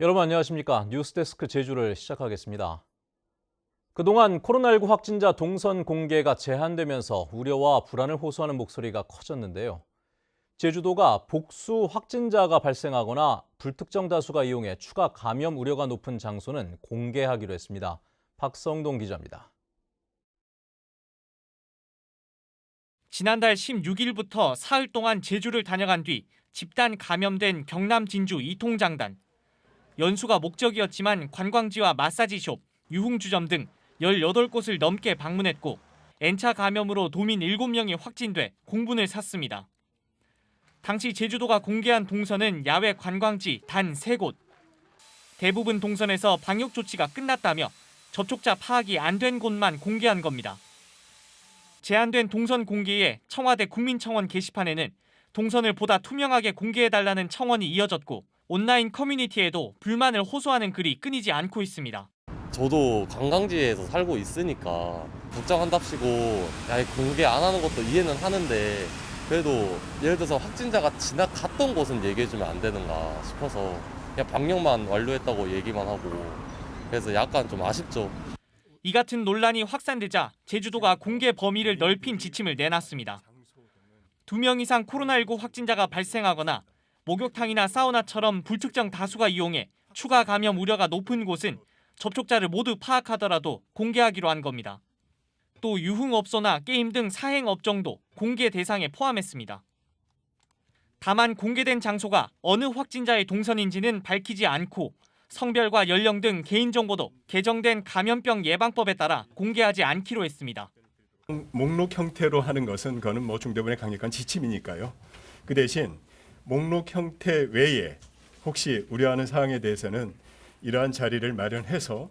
여러분 안녕하십니까? 뉴스데스크 제주를 시작하겠습니다. 그동안 코로나19 확진자 동선 공개가 제한되면서 우려와 불안을 호소하는 목소리가 커졌는데요. 제주도가 복수 확진자가 발생하거나 불특정 다수가 이용해 추가 감염 우려가 높은 장소는 공개하기로 했습니다. 박성동 기자입니다. 지난달 16일부터 사흘 동안 제주를 다녀간 뒤 집단 감염된 경남 진주 이통장단. 연수가 목적이었지만 관광지와 마사지숍, 유흥주점 등 18곳을 넘게 방문했고 N차 감염으로 도민 7명이 확진돼 공분을 샀습니다. 당시 제주도가 공개한 동선은 야외 관광지 단 3곳. 대부분 동선에서 방역 조치가 끝났다며 접촉자 파악이 안 된 곳만 공개한 겁니다. 제한된 동선 공개에 청와대 국민청원 게시판에는 동선을 보다 투명하게 공개해달라는 청원이 이어졌고 온라인 커뮤니티에도 불만을 호소하는 글이 끊이지 않고 있습니다. 저도 관광지에서 살고 있으니까 걱정한답시고 공개 안 하는 것도 이해는 하는데 그래도 예를 들어서 확진자가 지나갔던 곳은 얘기해주면 안 되는가 싶어서 그냥 방역만 완료했다고 얘기만 하고 그래서 약간 좀 아쉽죠. 이 같은 논란이 확산되자 제주도가 공개 범위를 넓힌 지침을 내놨습니다. 2명 이상 코로나19 확진자가 발생하거나 목욕탕이나 사우나처럼 불특정 다수가 이용해 추가 감염 우려가 높은 곳은 접촉자를 모두 파악하더라도 공개하기로 한 겁니다. 또 유흥업소나 게임 등 사행업종도 공개 대상에 포함했습니다. 다만 공개된 장소가 어느 확진자의 동선인지는 밝히지 않고 성별과 연령 등 개인정보도 개정된 감염병 예방법에 따라 공개하지 않기로 했습니다. 목록 형태로 하는 것은 그거는 중대본의 강력한 지침이니까요. 그 대신 목록 형태 외에 혹시 우려하는 사항에 대해서는 이러한 자리를 마련해서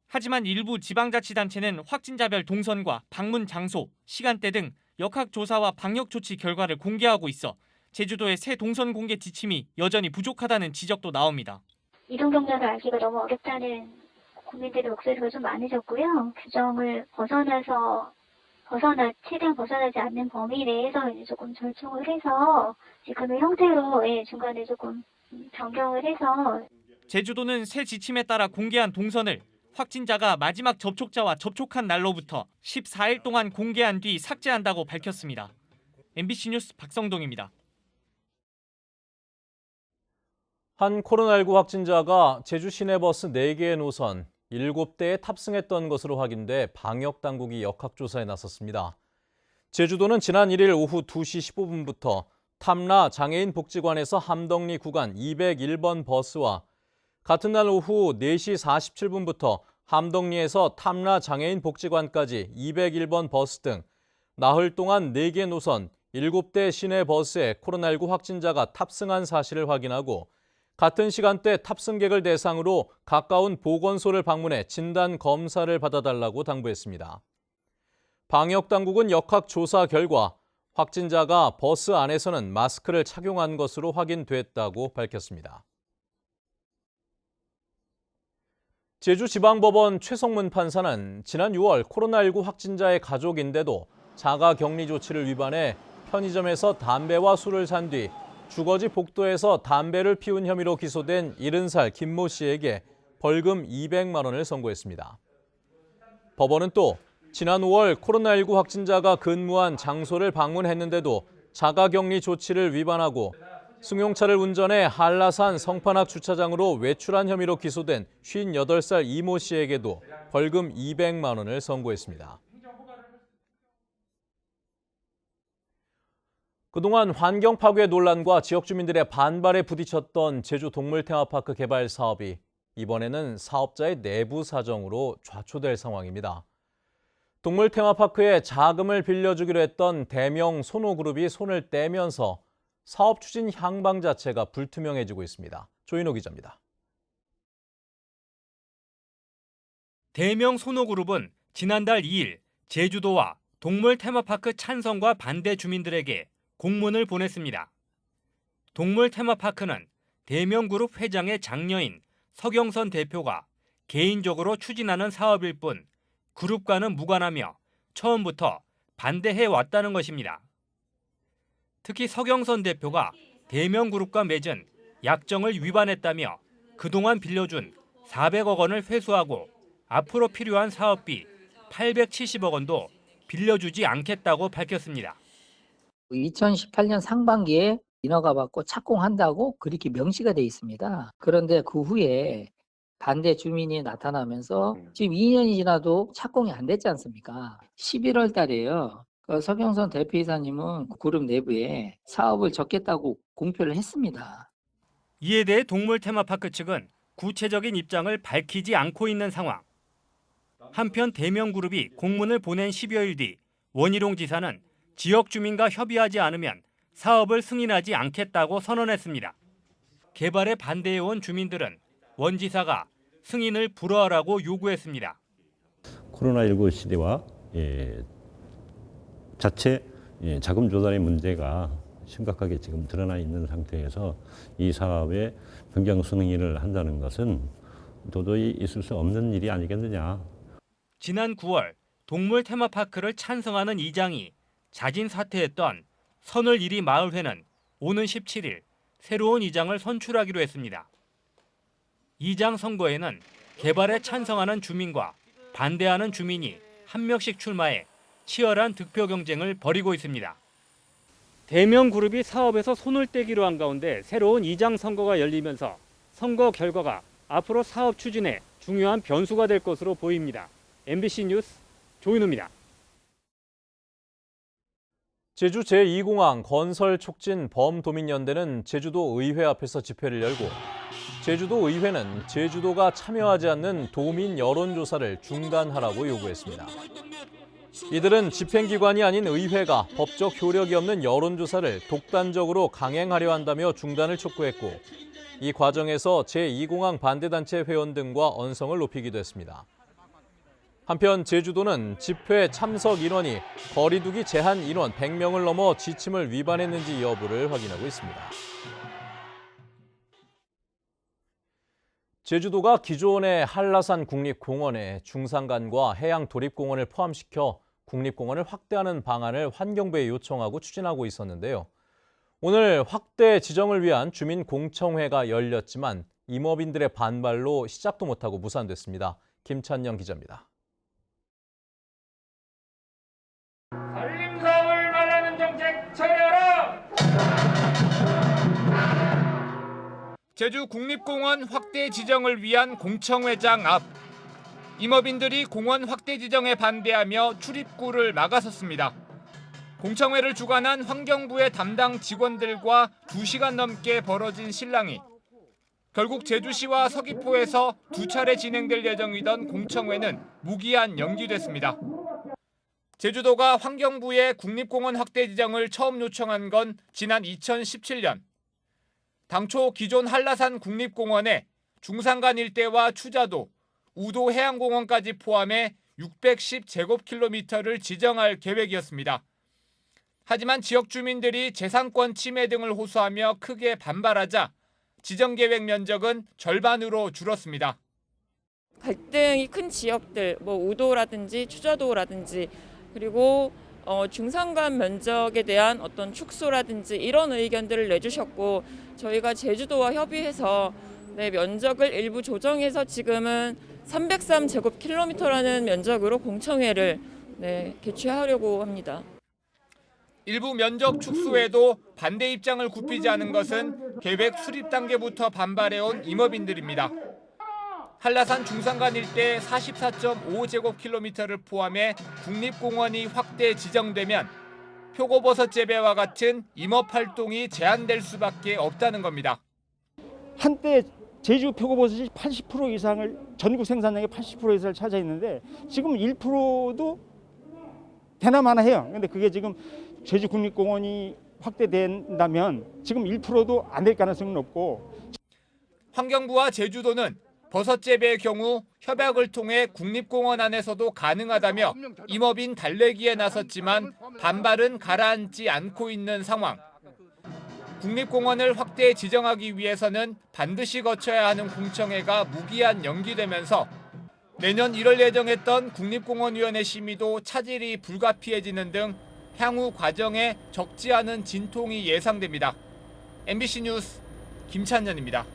하지만 일부 지방자치단체는 확진자별 동선과 방문 장소, 시간대 등 역학조사와 방역조치 결과를 공개하고 있어 제주도의 새 동선 공개 지침이 여전히 부족하다는 지적도 나옵니다. 이동 경로를 알기가 너무 어렵다는 국민들의 목소리가 좀 많으셨고요. 규정을 최대한 벗어나지 않는 범위 내에서 이제 조금 절충을 해서 지금의 형태로 중간에 조금 변경을 해서 제주도는 새 지침에 따라 공개한 동선을 확진자가 마지막 접촉자와 접촉한 날로부터 14일 동안 공개한 뒤 삭제한다고 밝혔습니다. MBC 뉴스 박성동입니다. 한 코로나19 확진자가 제주 시내버스 4개의 노선 7대에 탑승했던 것으로 확인돼 방역당국이 역학조사에 나섰습니다. 제주도는 지난 1일 오후 2시 15분부터 탐라 장애인 복지관에서 함덕리 구간 201번 버스와 같은 날 오후 4시 47분부터 함덕리에서 탐라 장애인 복지관까지 201번 버스 등 나흘 동안 4개 노선 7대 시내 버스에 코로나19 확진자가 탑승한 사실을 확인하고 같은 시간대 탑승객을 대상으로 가까운 보건소를 방문해 진단 검사를 받아달라고 당부했습니다. 방역당국은 역학조사 결과 확진자가 버스 안에서는 마스크를 착용한 것으로 확인됐다고 밝혔습니다. 제주지방법원 최성문 판사는 지난 6월 코로나19 확진자의 가족인데도 자가격리 조치를 위반해 편의점에서 담배와 술을 산 뒤 주거지 복도에서 담배를 피운 혐의로 기소된 70살 김모 씨에게 벌금 200만 원을 선고했습니다. 법원은 또 지난 5월 코로나19 확진자가 근무한 장소를 방문했는데도 자가격리 조치를 위반하고 승용차를 운전해 한라산 성판악 주차장으로 외출한 혐의로 기소된 58살 이모 씨에게도 벌금 200만 원을 선고했습니다. 그동안 환경 파괴 논란과 지역 주민들의 반발에 부딪혔던 제주 동물 테마파크 개발 사업이 이번에는 사업자의 내부 사정으로 좌초될 상황입니다. 동물 테마파크에 자금을 빌려주기로 했던 대명 소노그룹이 손을 떼면서 사업 추진 향방 자체가 불투명해지고 있습니다. 조인호 기자입니다. 대명 소노그룹은 지난달 2일 제주도와 동물 테마파크 찬성과 반대 주민들에게 공문을 보냈습니다. 동물 테마파크는 대명그룹 회장의 장녀인 서경선 대표가 개인적으로 추진하는 사업일 뿐 그룹과는 무관하며 처음부터 반대해 왔다는 것입니다. 특히 서경선 대표가 대명그룹과 맺은 약정을 위반했다며 그동안 빌려준 400억 원을 회수하고 앞으로 필요한 사업비 870억 원도 빌려주지 않겠다고 밝혔습니다. 2018년 상반기에 인허가 받고 착공한다고 그렇게 명시가 돼 있습니다. 그런데 그 후에 반대 주민이 나타나면서 지금 2년이 지나도 착공이 안 됐지 않습니까? 11월 달에요. 석영선 대표이사님은 그룹 내부에 사업을 접겠다고 공표를 했습니다. 이에 대해 동물 테마파크 측은 구체적인 입장을 밝히지 않고 있는 상황. 한편 대명그룹이 공문을 보낸 10여일 뒤 원희룡 지사는 지역 주민과 협의하지 않으면 사업을 승인하지 않겠다고 선언했습니다. 개발에 반대해온 주민들은 원 지사가 승인을 불허하라고 요구했습니다. 코로나19 시대와 자체 자금 조달의 문제가 심각하게 지금 드러나 있는 상태에서 이 사업에 변경 승인을 한다는 것은 도저히 있을 수 없는 일이 아니겠느냐. 지난 9월 동물 테마파크를 찬성하는 이장이 자진 사퇴했던 선을 1위 마을회는 오는 17일 새로운 이장을 선출하기로 했습니다. 이장 선거에는 개발에 찬성하는 주민과 반대하는 주민이 한 명씩 출마해 치열한 득표 경쟁을 벌이고 있습니다. 대명그룹이 사업에서 손을 떼기로 한 가운데 새로운 이장 선거가 열리면서 선거 결과가 앞으로 사업 추진에 중요한 변수가 될 것으로 보입니다. MBC 뉴스 조인우입니다. 제주 제2공항 건설 촉진 범도민연대는 제주도 의회 앞에서 집회를 열고 제주도 의회는 제주도가 참여하지 않는 도민 여론조사를 중단하라고 요구했습니다. 이들은 집행기관이 아닌 의회가 법적 효력이 없는 여론조사를 독단적으로 강행하려 한다며 중단을 촉구했고 이 과정에서 제2공항 반대단체 회원 등과 언성을 높이기도 했습니다. 한편 제주도는 집회 참석 인원이 거리두기 제한 인원 100명을 넘어 지침을 위반했는지 여부를 확인하고 있습니다. 제주도가 기존의 한라산 국립공원에 중산간과 해양도립공원을 포함시켜 국립공원을 확대하는 방안을 환경부에 요청하고 추진하고 있었는데요. 오늘 확대 지정을 위한 주민공청회가 열렸지만 임업인들의 반발로 시작도 못하고 무산됐습니다. 김찬영 기자입니다. 산림사업을 말하는 정책 처리하라! 제주 국립공원 확대 지정을 위한 공청회장 앞 임업인들이 공원 확대 지정에 반대하며 출입구를 막아섰습니다. 공청회를 주관한 환경부의 담당 직원들과 2시간 넘게 벌어진 실랑이 결국 제주시와 서귀포에서 2차례 진행될 예정이던 공청회는 무기한 연기됐습니다. 제주도가 환경부에 국립공원 확대 지정을 처음 요청한 건 지난 2017년. 당초 기존 한라산 국립공원에 중산간 일대와 추자도, 우도 해양공원까지 포함해 610제곱킬로미터를 지정할 계획이었습니다. 하지만 지역 주민들이 재산권 침해 등을 호소하며 크게 반발하자 지정 계획 면적은 절반으로 줄었습니다. 갈등이 큰 지역들, 우도라든지 추자도라든지 그리고 중산간 면적에 대한 어떤 축소라든지 이런 의견들을 내주셨고 저희가 제주도와 협의해서 면적을 일부 조정해서 지금은 303제곱킬로미터라는 면적으로 공청회를 개최하려고 합니다. 일부 면적 축소에도 반대 입장을 굽히지 않은 것은 계획 수립 단계부터 반발해온 임업인들입니다. 한라산 중산간 일대 44.5제곱킬로미터를 포함해 국립공원이 확대 지정되면 표고버섯 재배와 같은 임업 활동이 제한될 수밖에 없다는 겁니다. 한때 제주 표고버섯이 80% 이상을 전국 생산량의 80% 이상을 차지했는데 지금 1%도 되나마나 해요. 근데 그게 지금 제주 국립공원이 확대된다면 지금 1%도 안 될 가능성은 없고 환경부와 제주도는 버섯 재배의 경우 협약을 통해 국립공원 안에서도 가능하다며 임업인 달래기에 나섰지만 반발은 가라앉지 않고 있는 상황. 국립공원을 확대 지정하기 위해서는 반드시 거쳐야 하는 공청회가 무기한 연기되면서 내년 1월 예정했던 국립공원위원회 심의도 차질이 불가피해지는 등 향후 과정에 적지 않은 진통이 예상됩니다. MBC 뉴스 김찬현입니다.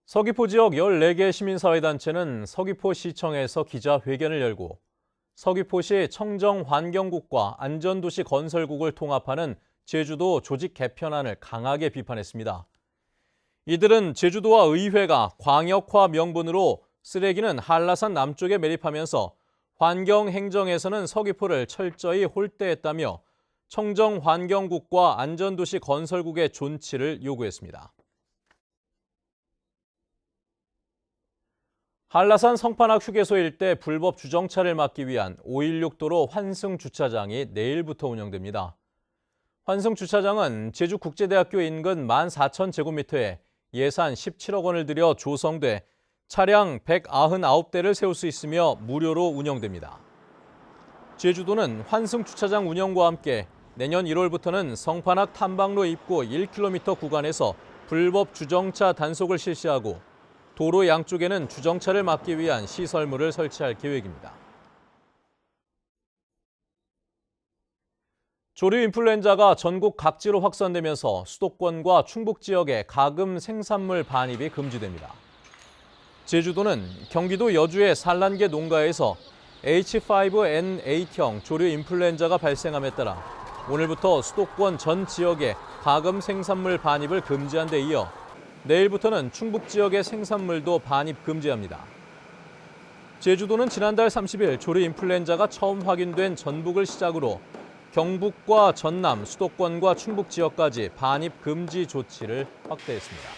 서귀포 지역 14개 시민사회단체는 서귀포시청에서 기자회견을 열고 서귀포시 청정환경국과 안전도시 건설국을 통합하는 제주도 조직 개편안을 강하게 비판했습니다. 이들은 제주도와 의회가 광역화 명분으로 쓰레기는 한라산 남쪽에 매립하면서 환경행정에서는 서귀포를 철저히 홀대했다며 청정환경국과 안전도시 건설국의 존치를 요구했습니다. 한라산 성판악 휴게소 일대 불법 주정차를 막기 위한 516도로 환승주차장이 내일부터 운영됩니다. 환승주차장은 제주국제대학교 인근 14,000제곱미터에 예산 17억 원을 들여 조성돼 차량 199대를 세울 수 있으며 무료로 운영됩니다. 제주도는 환승주차장 운영과 함께 내년 1월부터는 성판악 탐방로 입구 1km 구간에서 불법 주정차 단속을 실시하고 도로 양쪽에는 주정차를 막기 위한 시설물을 설치할 계획입니다. 조류 인플루엔자가 전국 각지로 확산되면서 수도권과 충북 지역에 가금 생산물 반입이 금지됩니다. 제주도는 경기도 여주의 산란계 농가에서 H5N8형 조류 인플루엔자가 발생함에 따라 오늘부터 수도권 전 지역에 가금 생산물 반입을 금지한 데 이어 내일부터는 충북 지역의 생산물도 반입 금지합니다. 제주도는 지난달 30일 조류 인플루엔자가 처음 확인된 전북을 시작으로 경북과 전남, 수도권과 충북 지역까지 반입 금지 조치를 확대했습니다.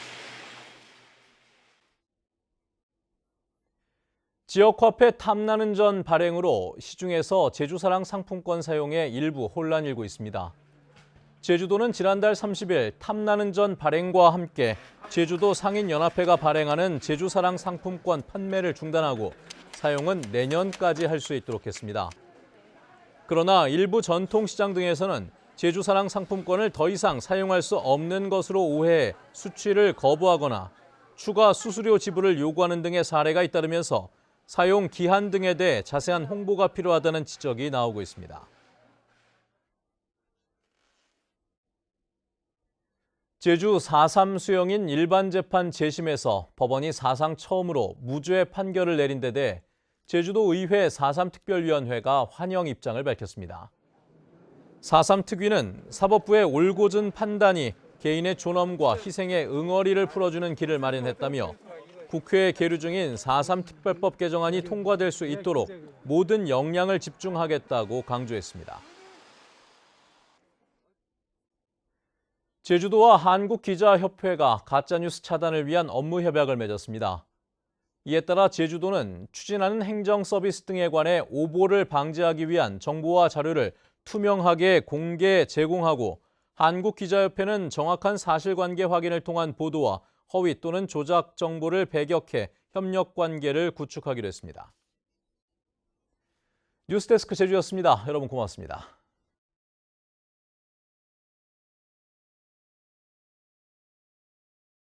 지역화폐 탐나는 전 발행으로 시중에서 제주사랑 상품권 사용에 일부 혼란이 일고 있습니다. 제주도는 지난달 30일 탐나는 전 발행과 함께 제주도 상인연합회가 발행하는 제주사랑 상품권 판매를 중단하고 사용은 내년까지 할 수 있도록 했습니다. 그러나 일부 전통시장 등에서는 제주사랑 상품권을 더 이상 사용할 수 없는 것으로 오해해 수취를 거부하거나 추가 수수료 지불을 요구하는 등의 사례가 잇따르면서 사용 기한 등에 대해 자세한 홍보가 필요하다는 지적이 나오고 있습니다. 제주 4.3 수용인 일반재판 재심에서 법원이 사상 처음으로 무죄 판결을 내린 데 대해 제주도 의회 4.3 특별위원회가 환영 입장을 밝혔습니다. 4.3 특위는 사법부의 올곧은 판단이 개인의 존엄과 희생의 응어리를 풀어주는 길을 마련했다며 국회에 계류 중인 4.3 특별법 개정안이 통과될 수 있도록 모든 역량을 집중하겠다고 강조했습니다. 제주도와 한국기자협회가 가짜뉴스 차단을 위한 업무 협약을 맺었습니다. 이에 따라 제주도는 추진하는 행정서비스 등에 관해 오보를 방지하기 위한 정보와 자료를 투명하게 공개 제공하고 한국기자협회는 정확한 사실관계 확인을 통한 보도와 허위 또는 조작 정보를 배격해 협력관계를 구축하기로 했습니다. 뉴스데스크 제주였습니다. 여러분 고맙습니다.